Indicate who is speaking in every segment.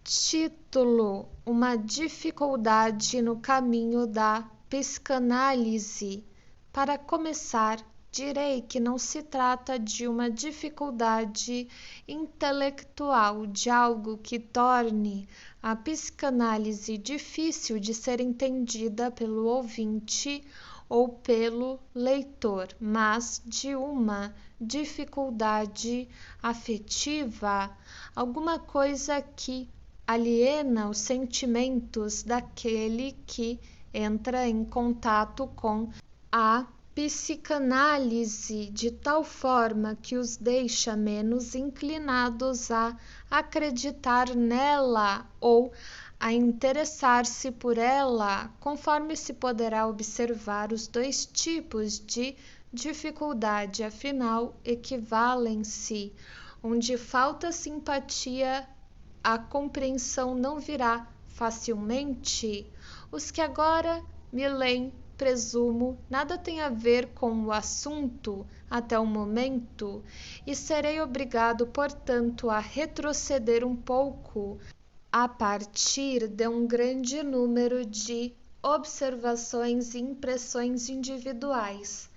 Speaker 1: Título: Uma dificuldade no caminho da psicanálise. Para começar, direi que não se trata de uma dificuldade intelectual, de algo que torne a psicanálise difícil de ser entendida pelo ouvinte ou pelo leitor, mas de uma dificuldade afetiva, alguma coisa que aliena os sentimentos daquele que entra em contato com a psicanálise de tal forma que os deixa menos inclinados a acreditar nela ou a interessar-se por ela, conforme se poderá observar. Os dois tipos de dificuldade, afinal, equivalem-se. Onde falta simpatia, a compreensão não virá facilmente. Os que agora me leem, presumo, nada têm a ver com o assunto até o momento, e serei obrigado, portanto, a retroceder um pouco a partir de um grande número de observações e impressões individuais.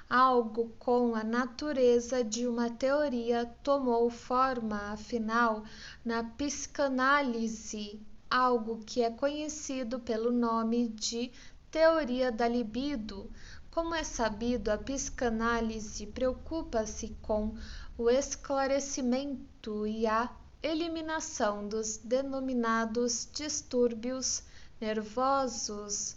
Speaker 1: Algo com a natureza de uma teoria tomou forma, afinal, na psicanálise, algo que é conhecido pelo nome de teoria da libido. Como é sabido, a psicanálise preocupa-se com o esclarecimento e a eliminação dos denominados distúrbios nervosos,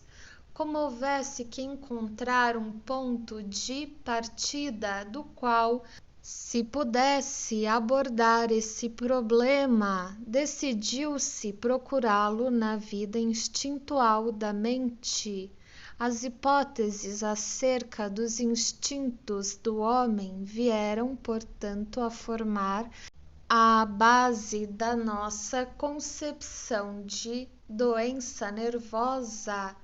Speaker 1: como houvesse que encontrar um ponto de partida do qual se pudesse abordar esse problema. Decidiu-se procurá-lo na vida instintual da mente. As hipóteses acerca dos instintos do homem vieram, portanto, a formar a base da nossa concepção de doença nervosa.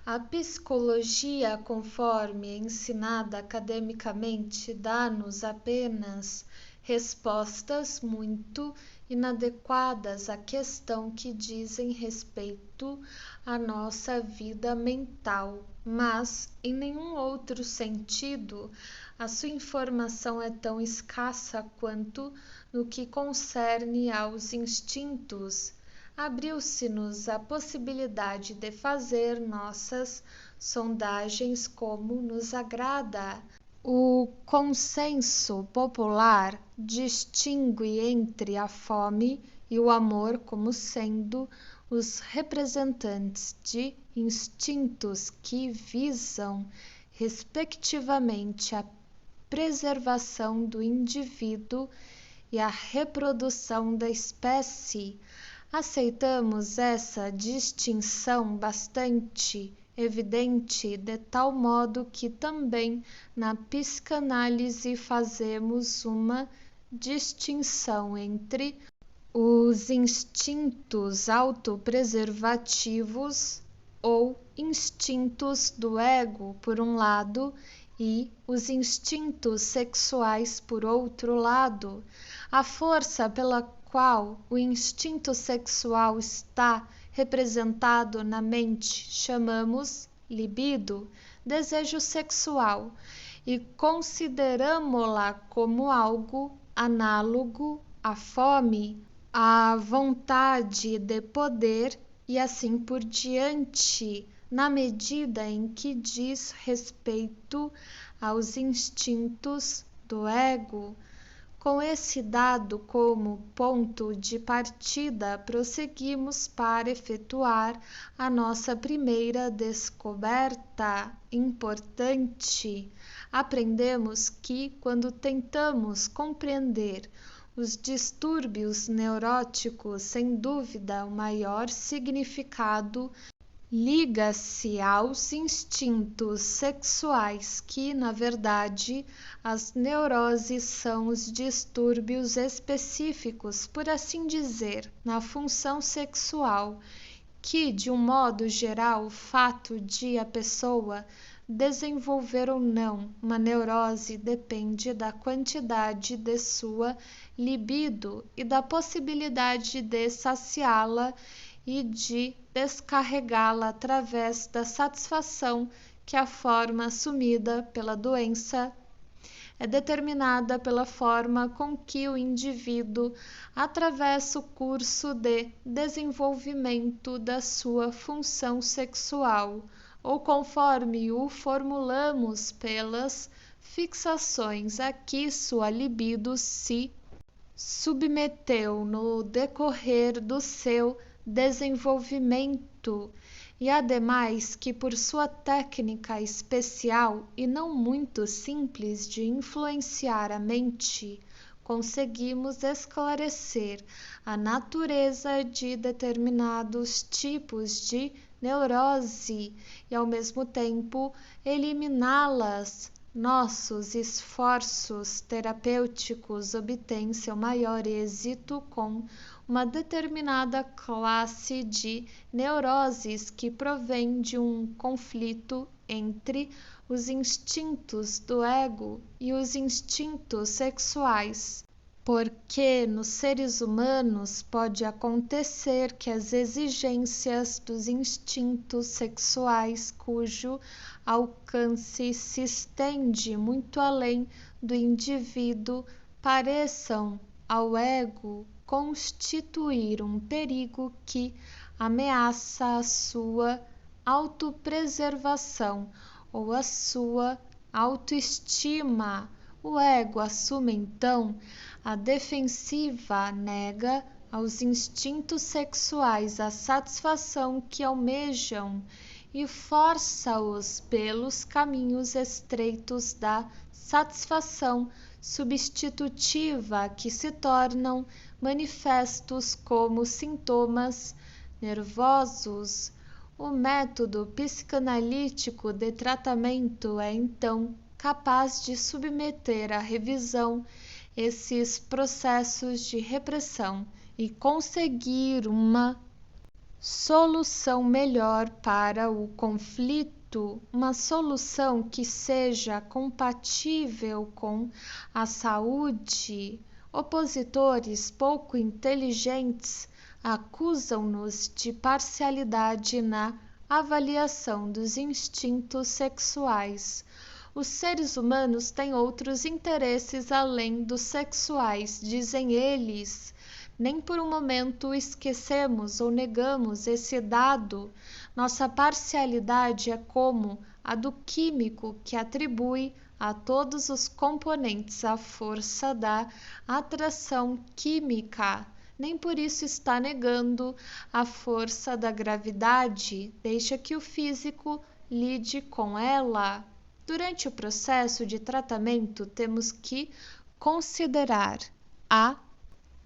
Speaker 1: A psicologia, conforme é ensinada academicamente, dá-nos apenas respostas muito inadequadas à questão que dizem respeito à nossa vida mental, mas, em nenhum outro sentido, a sua informação é tão escassa quanto no que concerne aos instintos. Abriu-se-nos a possibilidade de fazer nossas sondagens como nos agrada. O consenso popular distingue entre a fome e o amor como sendo os representantes de instintos que visam, respectivamente, a preservação do indivíduo e a reprodução da espécie. Aceitamos essa distinção bastante evidente, de tal modo que também na psicanálise fazemos uma distinção entre os instintos autopreservativos ou instintos do ego, por um lado, e os instintos sexuais, por outro lado. A força pela qual o instinto sexual está representado na mente chamamos libido, desejo sexual, e consideramo-la como algo análogo à fome, à vontade de poder e assim por diante, na medida em que diz respeito aos instintos do ego. Com esse dado como ponto de partida, prosseguimos para efetuar a nossa primeira descoberta importante. Aprendemos que, quando tentamos compreender os distúrbios neuróticos, sem dúvida, o maior significado liga-se aos instintos sexuais, que, na verdade, as neuroses são os distúrbios específicos, por assim dizer, na função sexual, que, de um modo geral, o fato de a pessoa desenvolver ou não uma neurose depende da quantidade de sua libido e da possibilidade de saciá-la e de descarregá-la através da satisfação que a forma assumida pela doença é determinada pela forma com que o indivíduo atravessa o curso de desenvolvimento da sua função sexual, ou conforme o formulamos pelas fixações a que sua libido se submeteu no decorrer do seu desenvolvimento, e ademais que por sua técnica especial e não muito simples de influenciar a mente, conseguimos esclarecer a natureza de determinados tipos de neurose e ao mesmo tempo eliminá-las. Nossos esforços terapêuticos obtêm seu maior êxito com uma determinada classe de neuroses que provém de um conflito entre os instintos do ego e os instintos sexuais. Porque nos seres humanos pode acontecer que as exigências dos instintos sexuais, cujo alcance se estende muito além do indivíduo, pareçam ao ego constituir um perigo que ameaça a sua autopreservação ou a sua autoestima. O ego assume então a defensiva, nega aos instintos sexuais a satisfação que almejam e força-os pelos caminhos estreitos da satisfação substitutiva que se tornam manifestos como sintomas nervosos. O método psicanalítico de tratamento é então capaz de submeter à revisão esses processos de repressão e conseguir uma solução melhor para o conflito, uma solução que seja compatível com a saúde. Opositores pouco inteligentes acusam-nos de parcialidade na avaliação dos instintos sexuais. Os seres humanos têm outros interesses além dos sexuais, dizem eles. Nem por um momento esquecemos ou negamos esse dado. Nossa parcialidade é como a do químico que atribui a todos os componentes a força da atração química. Nem por isso está negando a força da gravidade. Deixa que o físico lide com ela. Durante o processo de tratamento, temos que considerar a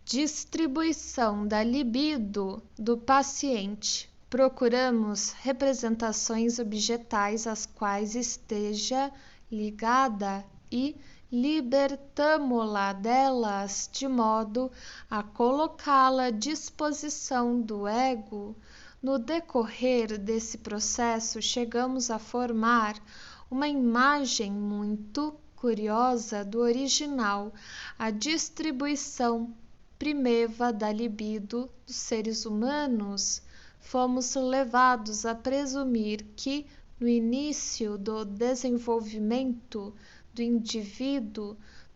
Speaker 1: distribuição da libido do paciente. Procuramos representações objetais às quais esteja ligada e libertamo-la delas de modo a colocá-la à disposição do ego. No decorrer desse processo, chegamos a formar uma imagem muito curiosa do original, a distribuição primeva da libido dos seres humanos. Fomos levados a presumir que, no início do desenvolvimento do indivíduo,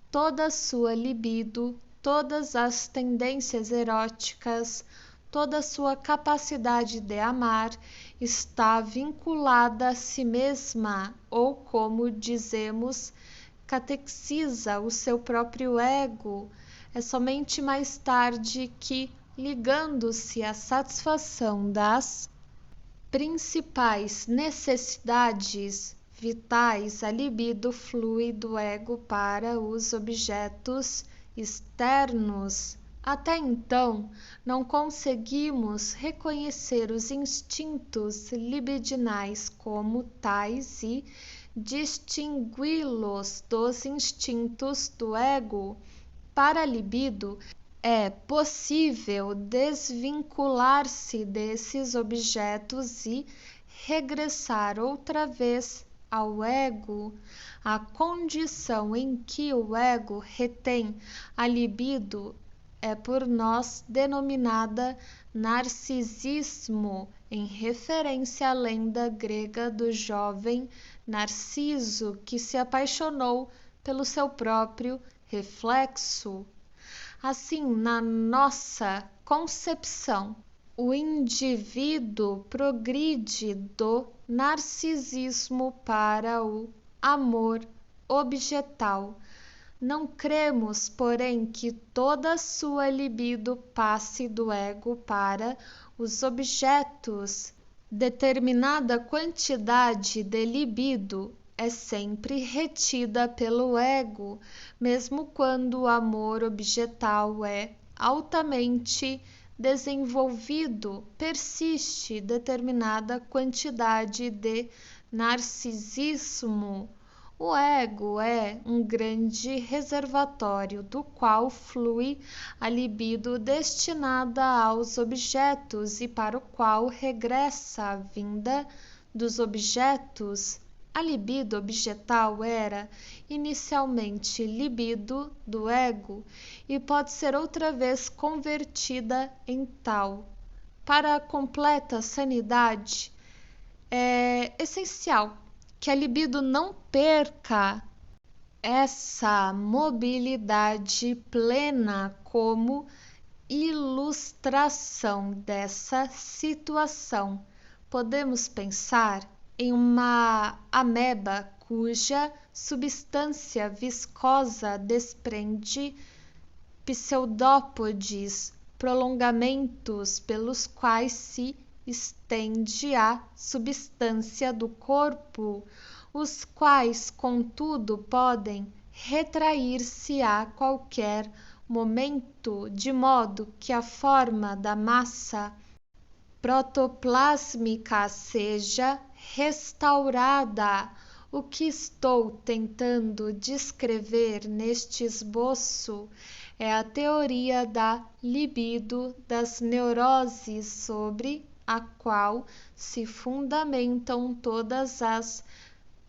Speaker 1: toda a sua libido, todas as tendências eróticas, toda a sua capacidade de amar está vinculada a si mesma, ou, como dizemos, catequiza o seu próprio ego. É somente mais tarde que, ligando-se à satisfação das principais necessidades vitais, a libido flui do ego para os objetos externos. Até então, não conseguimos reconhecer os instintos libidinais como tais e distingui-los dos instintos do ego. Para a libido, é possível desvincular-se desses objetos e regressar outra vez ao ego, a condição em que o ego retém a libido é por nós denominada narcisismo, em referência à lenda grega do jovem Narciso que se apaixonou pelo seu próprio reflexo. Assim, na nossa concepção, o indivíduo progride do narcisismo para o amor objetal. Não cremos, porém, que toda sua libido passe do ego para os objetos. Determinada quantidade de libido é sempre retida pelo ego, mesmo quando o amor objetal é altamente desenvolvido, persiste determinada quantidade de narcisismo. O ego é um grande reservatório do qual flui a libido destinada aos objetos e para o qual regressa a vinda dos objetos. A libido objetal era inicialmente libido do ego e pode ser outra vez convertida em tal. Para a completa sanidade, é essencial que a libido não perca essa mobilidade plena. Como ilustração dessa situação, podemos pensar em uma ameba cuja substância viscosa desprende pseudópodes, prolongamentos pelos quais se estende a substância do corpo, os quais, contudo, podem retrair-se a qualquer momento, de modo que a forma da massa protoplásmica seja restaurada. O que estou tentando descrever neste esboço é a teoria da libido das neuroses, sobre a qual se fundamentam todas as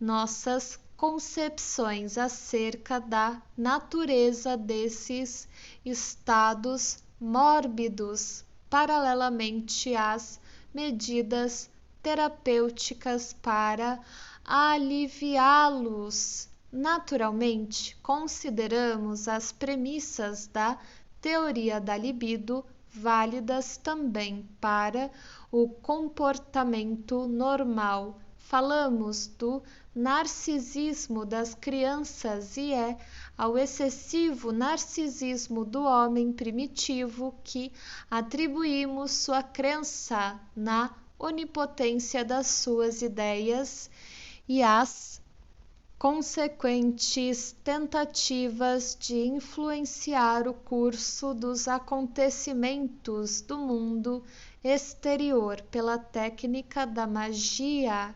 Speaker 1: nossas concepções acerca da natureza desses estados mórbidos, paralelamente às medidas terapêuticas para aliviá-los. Naturalmente, consideramos as premissas da teoria da libido válidas também para o comportamento normal. Falamos do narcisismo das crianças e é ao excessivo narcisismo do homem primitivo que atribuímos sua crença na onipotência das suas ideias e as consequentes tentativas de influenciar o curso dos acontecimentos do mundo exterior pela técnica da magia.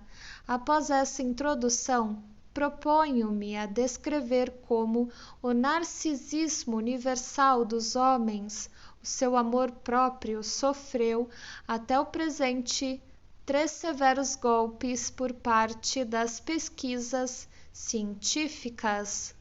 Speaker 1: Após essa introdução, proponho-me a descrever como o narcisismo universal dos homens, o seu amor próprio, sofreu até o presente 3 severos golpes por parte das pesquisas científicas.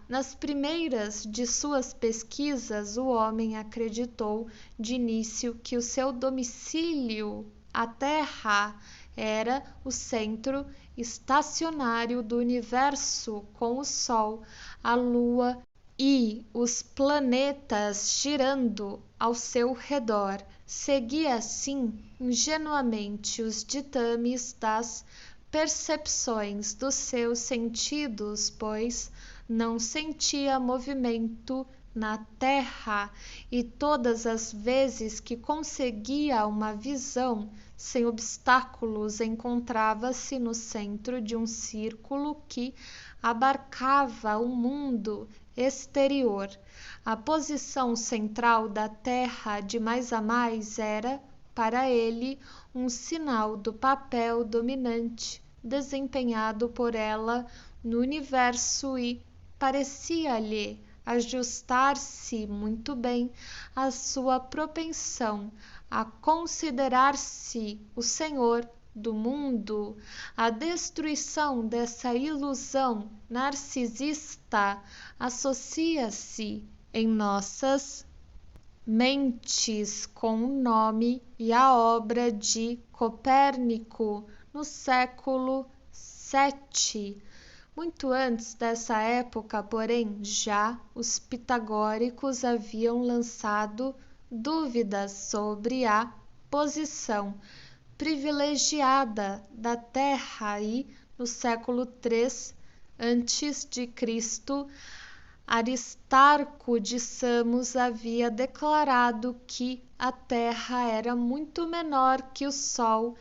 Speaker 1: Nas primeiras de suas pesquisas, o homem acreditou de início que o seu domicílio, a Terra, era o centro estacionário do universo, com o Sol, a Lua e os planetas girando ao seu redor. Seguia assim ingenuamente os ditames das percepções dos seus sentidos, pois não sentia movimento na Terra, e todas as vezes que conseguia uma visão sem obstáculos, encontrava-se no centro de um círculo que abarcava o mundo exterior. A posição central da Terra de mais a mais era, para ele, um sinal do papel dominante desempenhado por ela no universo e parecia-lhe ajustar-se muito bem à sua propensão a considerar-se o senhor do mundo, a destruição dessa ilusão narcisista associa-se em nossas mentes com o nome e a obra de Copérnico no século VII. Muito antes dessa época, porém, já os pitagóricos haviam lançado dúvidas sobre a posição privilegiada da Terra e, no século III a.C., Aristarco de Samos havia declarado que a Terra era muito menor que o Sol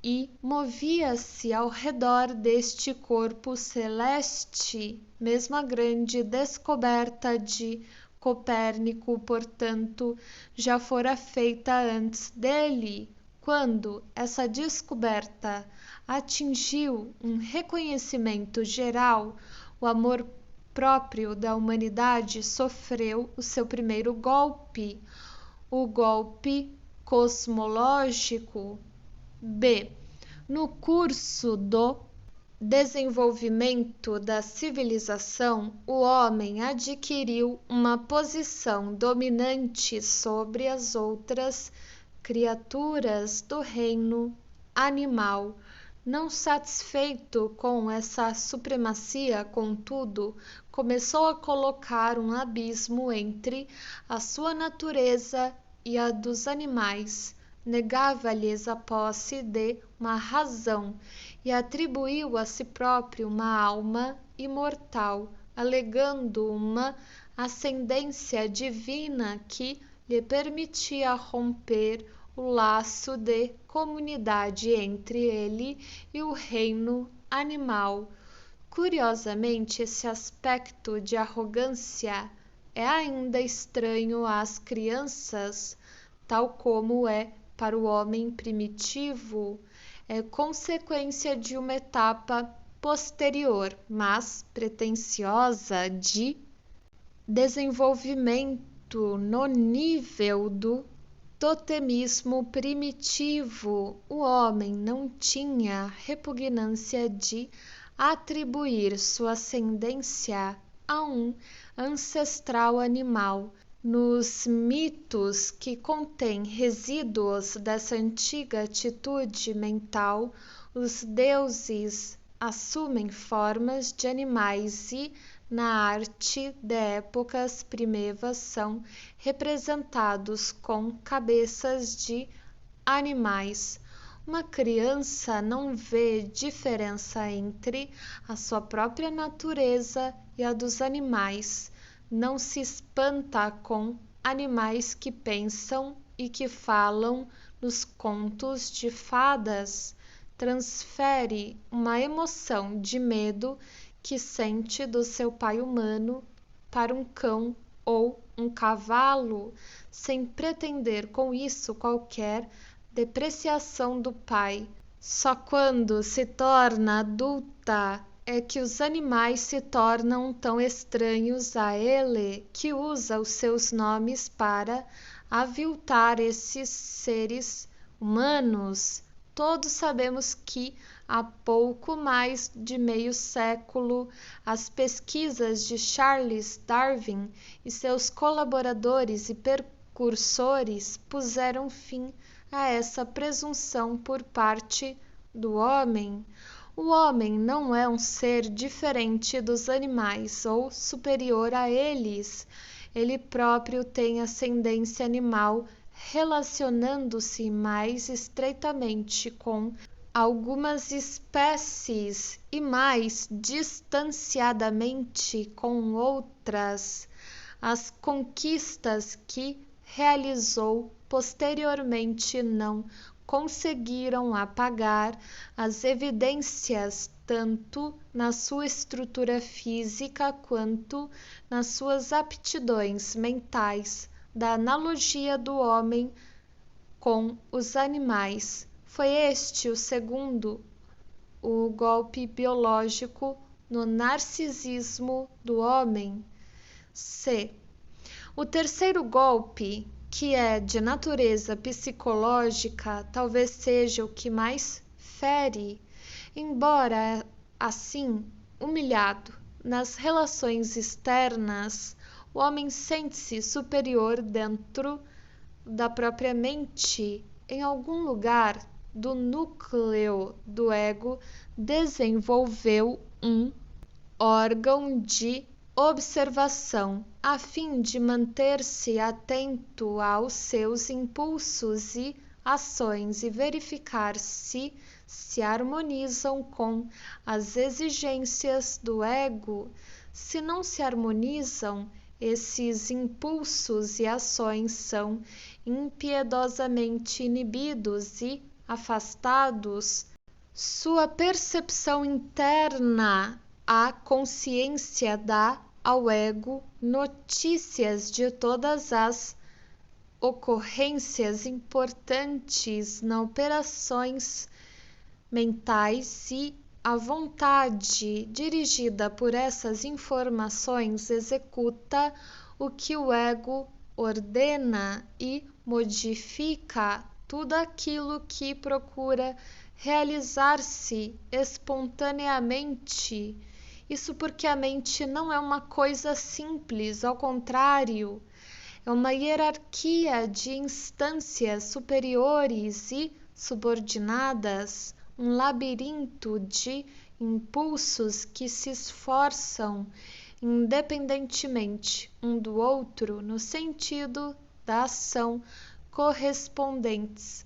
Speaker 1: e movia-se ao redor deste corpo celeste, mesmo a grande descoberta de Copérnico, portanto, já fora feita antes dele. Quando essa descoberta atingiu um reconhecimento geral, o amor próprio da humanidade sofreu o seu primeiro golpe, o golpe cosmológico. B. No curso do desenvolvimento da civilização, o homem adquiriu uma posição dominante sobre as outras criaturas do reino animal. Não satisfeito com essa supremacia, contudo, começou a colocar um abismo entre a sua natureza e a dos animais. Negava-lhes a posse de uma razão e atribuiu a si próprio uma alma imortal, alegando uma ascendência divina que lhe permitia romper o laço de comunidade entre ele e o reino animal. Curiosamente, esse aspecto de arrogância é ainda estranho às crianças, tal como é para o homem primitivo, é consequência de uma etapa posterior, mas pretensiosa, de desenvolvimento no nível do totemismo primitivo. O homem não tinha repugnância de atribuir sua ascendência a um ancestral animal. Nos mitos que contêm resíduos dessa antiga atitude mental, os deuses assumem formas de animais e, na arte de épocas primevas, são representados com cabeças de animais. Uma criança não vê diferença entre a sua própria natureza e a dos animais. Não se espanta com animais que pensam e que falam nos contos de fadas. Transfere uma emoção de medo que sente do seu pai humano para um cão ou um cavalo, sem pretender com isso qualquer depreciação do pai. Só quando se torna adulta é que os animais se tornam tão estranhos a ele que usa os seus nomes para aviltar esses seres humanos. Todos sabemos que há pouco mais de meio século as pesquisas de Charles Darwin e seus colaboradores e precursores puseram fim a essa presunção por parte do homem. O homem não é um ser diferente dos animais ou superior a eles. Ele próprio tem ascendência animal, relacionando-se mais estreitamente com algumas espécies e mais distanciadamente com outras. As conquistas que realizou posteriormente não conseguiram apagar as evidências tanto na sua estrutura física quanto nas suas aptidões mentais da analogia do homem com os animais. Foi este o segundo, o golpe biológico no narcisismo do homem. C. O terceiro golpe, que é de natureza psicológica, talvez seja o que mais fere. Embora, assim, humilhado nas relações externas, o homem sente-se superior dentro da própria mente. Em algum lugar do núcleo do ego desenvolveu um órgão de observação, a fim de manter-se atento aos seus impulsos e ações e verificar se harmonizam com as exigências do ego. Se não se harmonizam, esses impulsos e ações são impiedosamente inibidos e afastados. Sua percepção interna, a consciência dá ao ego notícias de todas as ocorrências importantes nas operações mentais e a vontade, dirigida por essas informações, executa o que o ego ordena e modifica tudo aquilo que procura realizar-se espontaneamente. Isso porque a mente não é uma coisa simples, ao contrário, é uma hierarquia de instâncias superiores e subordinadas, um labirinto de impulsos que se esforçam independentemente um do outro no sentido da ação correspondentes.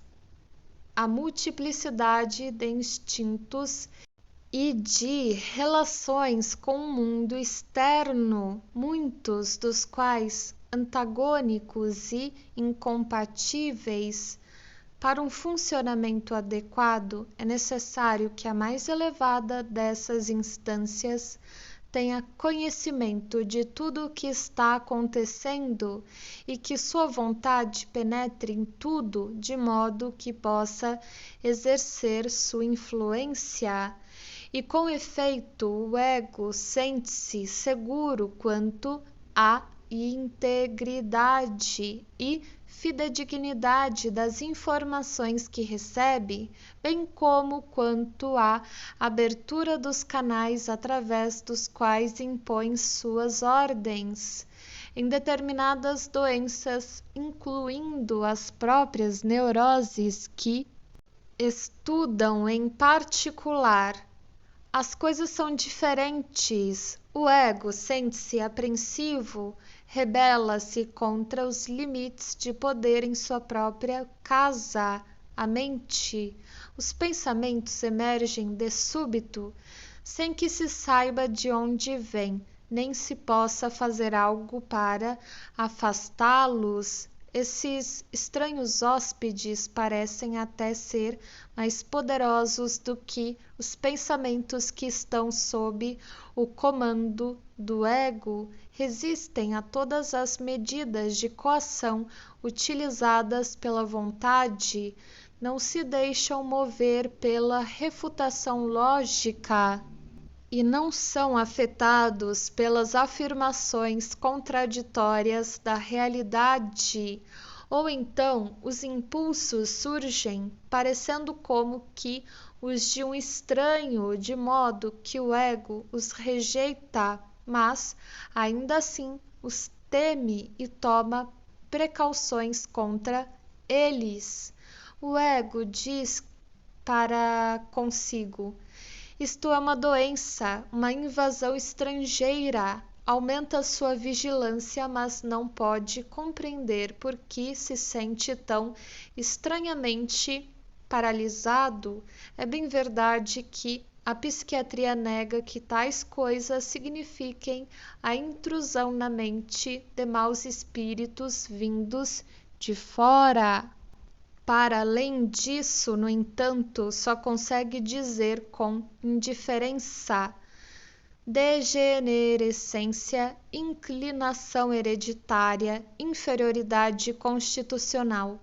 Speaker 1: A multiplicidade de instintos e de relações com o mundo externo, muitos dos quais antagônicos e incompatíveis. Para um funcionamento adequado, é necessário que a mais elevada dessas instâncias tenha conhecimento de tudo o que está acontecendo e que sua vontade penetre em tudo de modo que possa exercer sua influência. E com efeito, o ego sente-se seguro quanto à integridade e fidedignidade das informações que recebe, bem como quanto à abertura dos canais através dos quais impõe suas ordens. Em determinadas doenças, incluindo as próprias neuroses que estudam em particular, as coisas são diferentes. O ego sente-se apreensivo, rebela-se contra os limites de poder em sua própria casa, a mente. Os pensamentos emergem de súbito, sem que se saiba de onde vêm, nem se possa fazer algo para afastá-los. Esses estranhos hóspedes parecem até ser mais poderosos do que os pensamentos que estão sob o comando do ego, resistem a todas as medidas de coação utilizadas pela vontade, não se deixam mover pela refutação lógica e não são afetados pelas afirmações contraditórias da realidade. Ou então os impulsos surgem parecendo como que os de um estranho, de modo que o ego os rejeita, mas ainda assim os teme e toma precauções contra eles. O ego diz para consigo: isto é uma doença, uma invasão estrangeira. Aumenta sua vigilância, mas não pode compreender por que se sente tão estranhamente paralisado. É bem verdade que a psiquiatria nega que tais coisas signifiquem a intrusão na mente de maus espíritos vindos de fora. Para além disso, no entanto, só consegue dizer com indiferença: degenerescência, inclinação hereditária, inferioridade constitucional.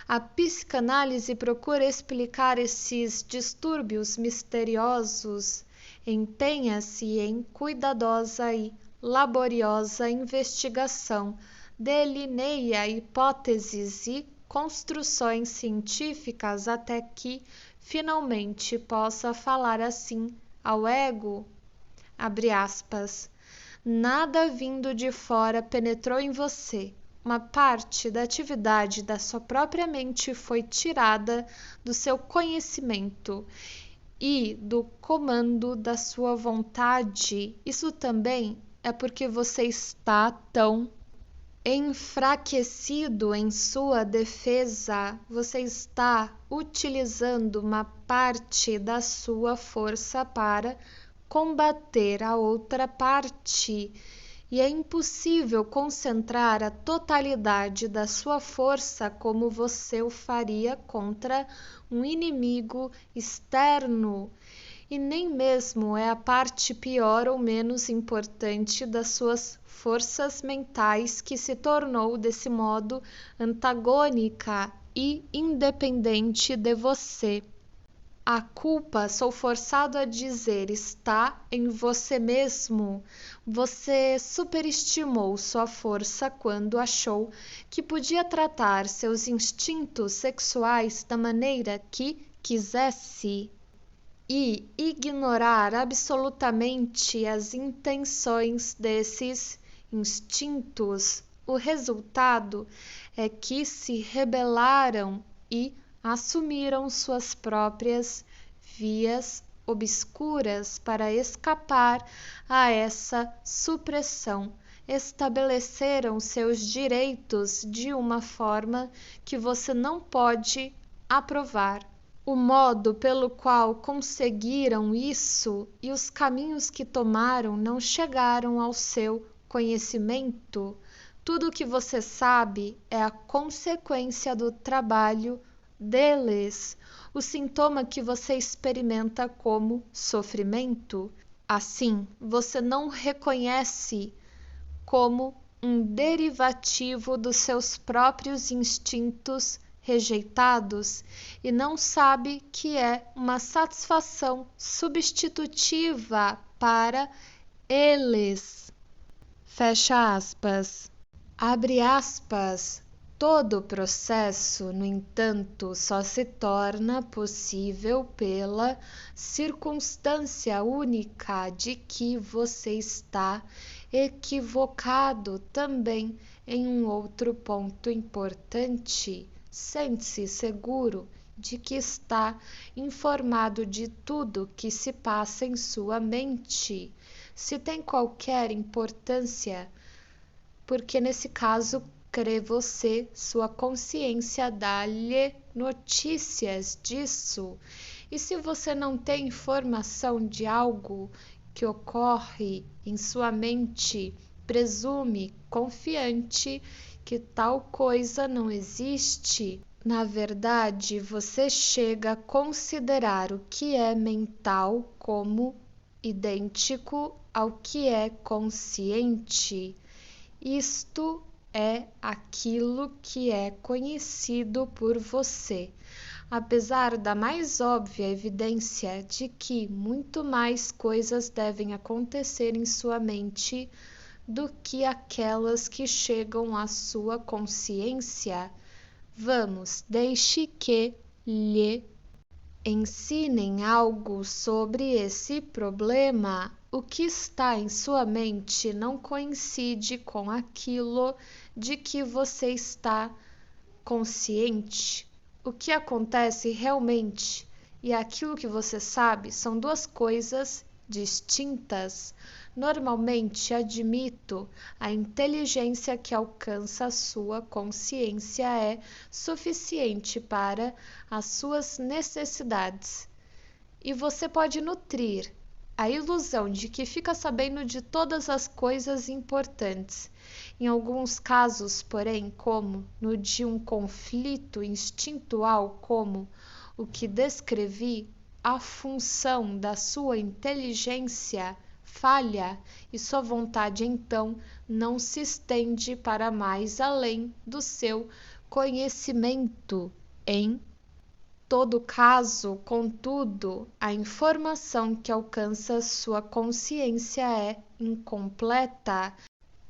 Speaker 1: A psicanálise procura explicar esses distúrbios misteriosos, empenha-se em cuidadosa e laboriosa investigação, delineia hipóteses e construções científicas até que finalmente possa falar assim ao ego, abre aspas, nada vindo de fora penetrou em você. Uma parte da atividade da sua própria mente foi tirada do seu conhecimento e do comando da sua vontade. Isso também é porque você está tão enfraquecido em sua defesa, você está utilizando uma parte da sua força para combater a outra parte. E é impossível concentrar a totalidade da sua força como você o faria contra um inimigo externo. E nem mesmo é a parte pior ou menos importante das suas forças mentais que se tornou desse modo antagônica e independente de você. A culpa, sou forçado a dizer, está em você mesmo. Você superestimou sua força quando achou que podia tratar seus instintos sexuais da maneira que quisesse e ignorar absolutamente as intenções desses instintos. O resultado é que se rebelaram e assumiram suas próprias vias obscuras para escapar a essa supressão. Estabeleceram seus direitos de uma forma que você não pode aprovar. O modo pelo qual conseguiram isso e os caminhos que tomaram não chegaram ao seu conhecimento. Tudo o que você sabe é a consequência do trabalho deles, o sintoma que você experimenta como sofrimento. Assim, você não reconhece como um derivativo dos seus próprios instintos rejeitados e não sabe que é uma satisfação substitutiva para eles. Fecha aspas. Abre aspas. Todo o processo, no entanto, só se torna possível pela circunstância única de que você está equivocado. Também em um outro ponto importante, sente-se seguro de que está informado de tudo que se passa em sua mente. Se tem qualquer importância, porque nesse caso crê você, sua consciência dá-lhe notícias disso. E se você não tem informação de algo que ocorre em sua mente, presume, confiante, que tal coisa não existe. Na verdade, você chega a considerar o que é mental como idêntico ao que é consciente. Isto é aquilo que é conhecido por você, apesar da mais óbvia evidência de que muito mais coisas devem acontecer em sua mente do que aquelas que chegam à sua consciência. Vamos, deixe que lhe ensinem algo sobre esse problema. O que está em sua mente não coincide com aquilo de que você está consciente. O que acontece realmente e aquilo que você sabe são duas coisas distintas. Normalmente, admito, a inteligência que alcança a sua consciência é suficiente para as suas necessidades. E você pode nutrir a ilusão de que fica sabendo de todas as coisas importantes. Em alguns casos, porém, como no de um conflito instintual como o que descrevi, a função da sua inteligência falha e sua vontade então não se estende para mais além do seu conhecimento. Em todo caso, contudo, a informação que alcança sua consciência é incompleta.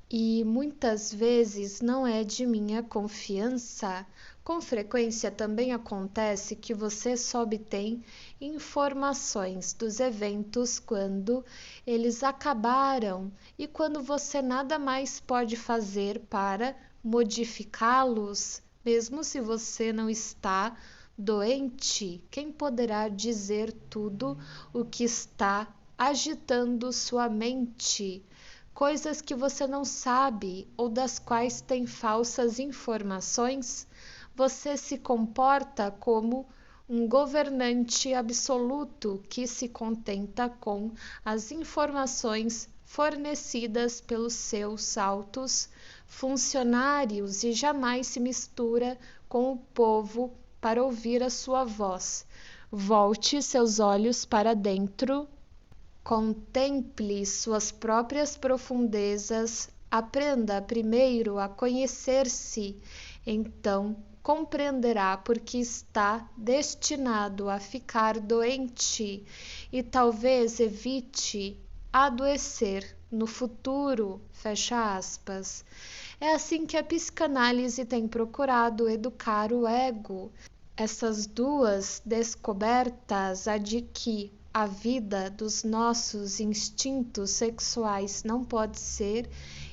Speaker 1: e muitas vezes não é de minha confiança. Com frequência também acontece que você só obtém informações dos eventos quando eles acabaram e quando você nada mais pode fazer para modificá-los, mesmo se você não está doente. Quem poderá dizer tudo o que está agitando sua mente? Coisas que você não sabe ou das quais tem falsas informações? Você se comporta como um governante absoluto que se contenta com as informações fornecidas pelos seus altos funcionários e jamais se mistura com o povo para ouvir a sua voz. Volte seus olhos para dentro. Contemple suas próprias profundezas, aprenda primeiro a conhecer-se, então compreenderá porque está destinado a ficar doente e talvez evite adoecer no futuro. Fecha aspas. É assim que a psicanálise tem procurado educar o ego. Essas duas descobertas, a de que a vida dos nossos instintos sexuais não pode ser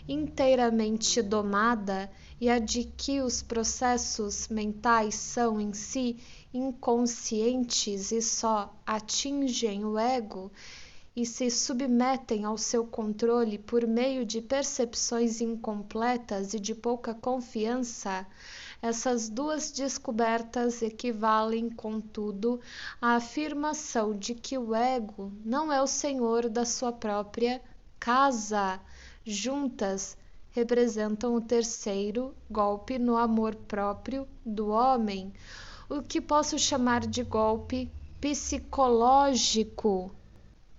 Speaker 1: inteiramente domada e a de que os processos mentais são em si inconscientes e só atingem o ego e se submetem ao seu controle por meio de percepções incompletas e de pouca confiança. Essas duas descobertas equivalem, contudo, à afirmação de que o ego não é o senhor da sua própria casa. Juntas, representam o terceiro golpe no amor próprio do homem, o que posso chamar de golpe psicológico.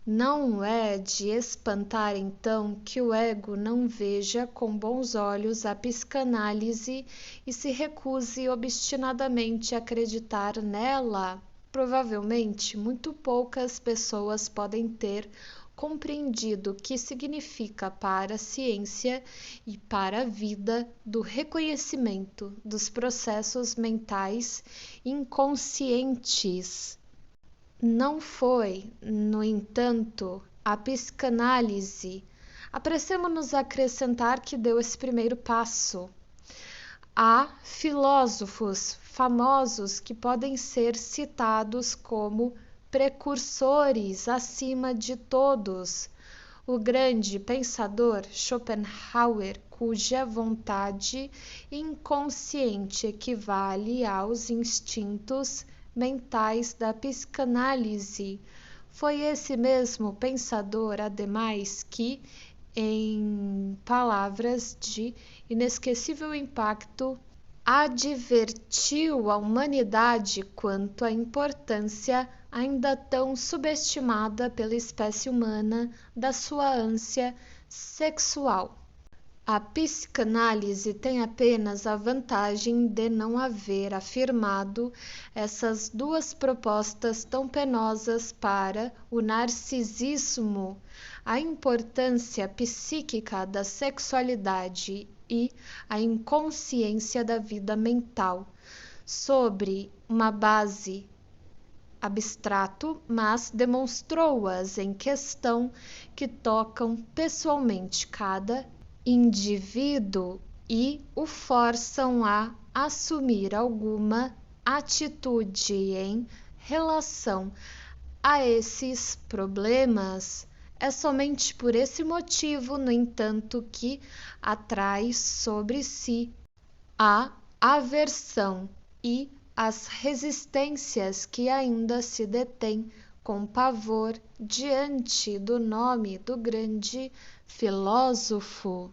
Speaker 1: Não é de espantar, então, que o ego não veja com bons olhos a psicanálise e se recuse obstinadamente a acreditar nela. Provavelmente, muito poucas pessoas podem ter compreendido o que significa para a ciência e para a vida do reconhecimento dos processos mentais inconscientes. Não foi, no entanto, a psicanálise. Apressemo-nos a acrescentar que deu esse primeiro passo. Há filósofos famosos que podem ser citados como precursores acima de todos. O grande pensador Schopenhauer, cuja vontade inconsciente equivale aos instintos mentais da psicanálise. Foi esse mesmo pensador, ademais, que, em palavras de inesquecível impacto, advertiu a humanidade quanto à importância ainda tão subestimada pela espécie humana da sua ânsia sexual. A psicanálise tem apenas a vantagem de não haver afirmado essas duas propostas tão penosas para o narcisismo, a importância psíquica da sexualidade e a inconsciência da vida mental, sobre uma base abstrato, mas demonstrou-as em questão que tocam pessoalmente cada indivíduo e o forçam a assumir alguma atitude em relação a esses problemas. É somente por esse motivo, no entanto, que atrai sobre si a aversão e as resistências que ainda se detêm com pavor diante do nome do grande filósofo.